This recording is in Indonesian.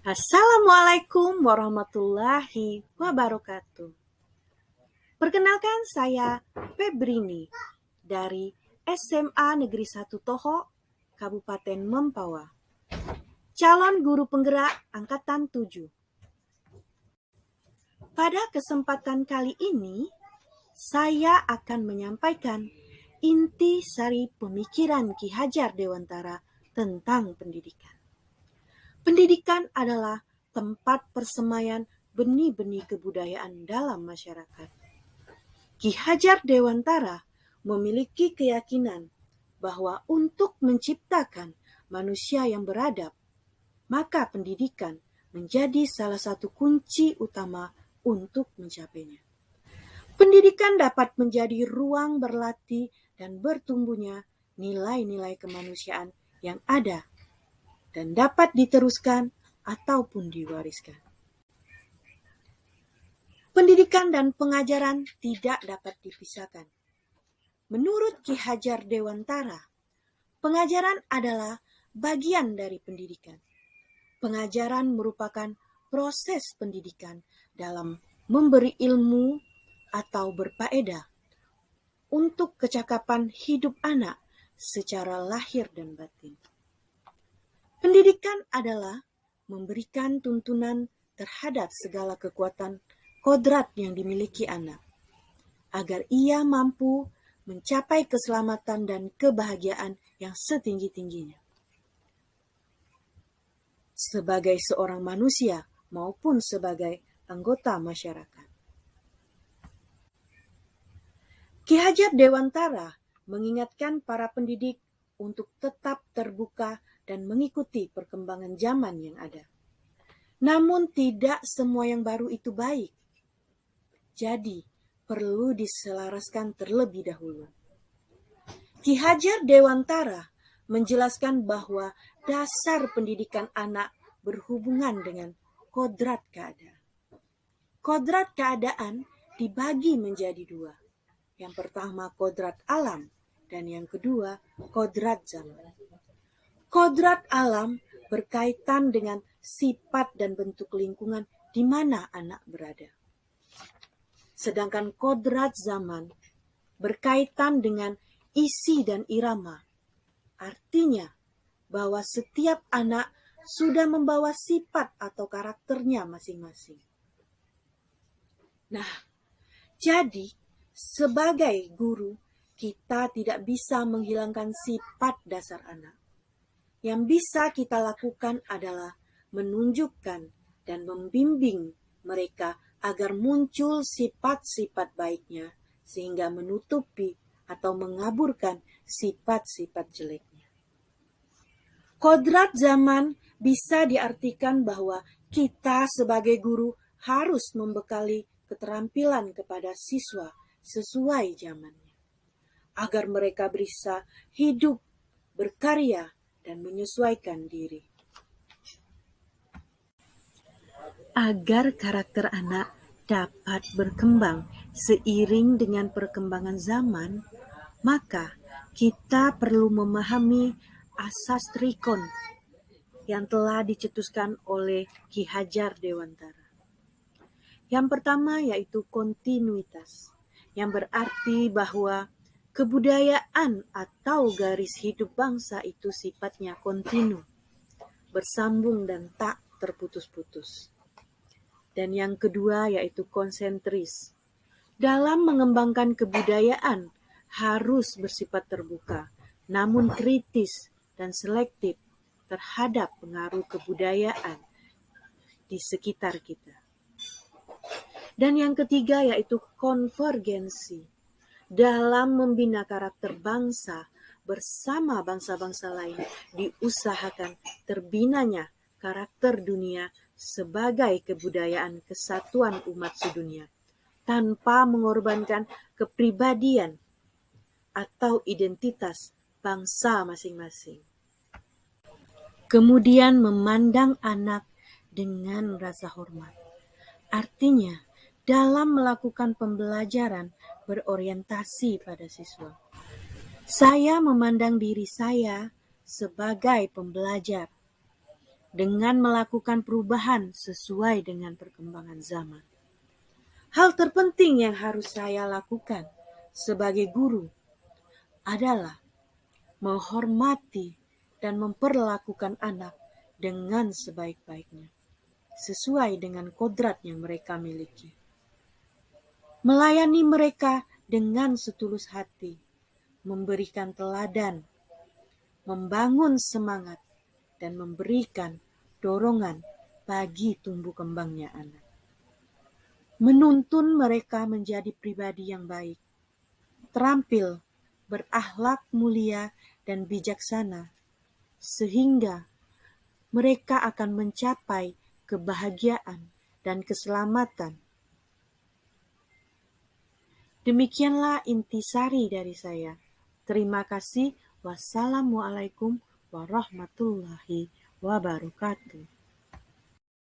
Assalamualaikum warahmatullahi wabarakatuh. Perkenalkan saya Febrini dari SMA Negeri 1 Toho, Kabupaten Mempawah. Calon guru penggerak angkatan 7. Pada kesempatan kali ini, saya akan menyampaikan inti sari pemikiran Ki Hajar Dewantara tentang pendidikan. Pendidikan adalah tempat persemaian benih-benih kebudayaan dalam masyarakat. Ki Hajar Dewantara memiliki keyakinan bahwa untuk menciptakan manusia yang beradab, maka pendidikan menjadi salah satu kunci utama untuk mencapainya. Pendidikan dapat menjadi ruang berlatih dan bertumbuhnya nilai-nilai kemanusiaan yang ada dan dapat diteruskan ataupun diwariskan. Pendidikan dan pengajaran tidak dapat dipisahkan. Menurut Ki Hajar Dewantara, pengajaran adalah bagian dari pendidikan. Pengajaran merupakan proses pendidikan dalam memberi ilmu atau berfaedah untuk kecakapan hidup anak secara lahir dan batin. Pendidikan adalah memberikan tuntunan terhadap segala kekuatan kodrat yang dimiliki anak, agar ia mampu mencapai keselamatan dan kebahagiaan yang setinggi-tingginya. Sebagai seorang manusia maupun sebagai anggota masyarakat. Ki Hajar Dewantara mengingatkan para pendidik untuk tetap terbuka dan mengikuti perkembangan zaman yang ada. Namun tidak semua yang baru itu baik. Jadi, perlu diselaraskan terlebih dahulu. Ki Hajar Dewantara menjelaskan bahwa dasar pendidikan anak berhubungan dengan kodrat keadaan. Kodrat keadaan dibagi menjadi dua. Yang pertama kodrat alam dan yang kedua kodrat zaman. Kodrat alam berkaitan dengan sifat dan bentuk lingkungan di mana anak berada. Sedangkan kodrat zaman berkaitan dengan isi dan irama. Artinya bahwa setiap anak sudah membawa sifat atau karakternya masing-masing. Nah, jadi sebagai guru, kita tidak bisa menghilangkan sifat dasar anak. Yang bisa kita lakukan adalah menunjukkan dan membimbing mereka agar muncul sifat-sifat baiknya, sehingga menutupi atau mengaburkan sifat-sifat jeleknya. Kodrat zaman bisa diartikan bahwa kita sebagai guru harus membekali keterampilan kepada siswa sesuai zamannya, agar mereka bisa hidup, berkarya, dan menyesuaikan diri. Agar karakter anak dapat berkembang seiring dengan perkembangan zaman, maka kita perlu memahami asas trikon yang telah dicetuskan oleh Ki Hajar Dewantara. Yang pertama yaitu kontinuitas, yang berarti bahwa kebudayaan atau garis hidup bangsa itu sifatnya kontinu, bersambung dan tak terputus-putus. Dan yang kedua yaitu konsentris. Dalam mengembangkan kebudayaan harus bersifat terbuka, namun kritis dan selektif terhadap pengaruh kebudayaan di sekitar kita. Dan yang ketiga yaitu konvergensi. Dalam membina karakter bangsa bersama bangsa-bangsa lain, diusahakan terbinanya karakter dunia sebagai kebudayaan kesatuan umat sedunia, tanpa mengorbankan kepribadian atau identitas bangsa masing-masing. Kemudian memandang anak dengan rasa hormat. Artinya, dalam melakukan pembelajaran berorientasi pada siswa, saya memandang diri saya sebagai pembelajar dengan melakukan perubahan sesuai dengan perkembangan zaman. Hal terpenting yang harus saya lakukan sebagai guru adalah menghormati dan memperlakukan anak dengan sebaik-baiknya, sesuai dengan kodrat yang mereka miliki. Melayani mereka dengan setulus hati, memberikan teladan, membangun semangat, dan memberikan dorongan bagi tumbuh kembangnya anak. Menuntun mereka menjadi pribadi yang baik, terampil, berakhlak mulia, dan bijaksana, sehingga mereka akan mencapai kebahagiaan dan keselamatan. Demikianlah intisari dari saya. Terima kasih. Wassalamualaikum warahmatullahi wabarakatuh.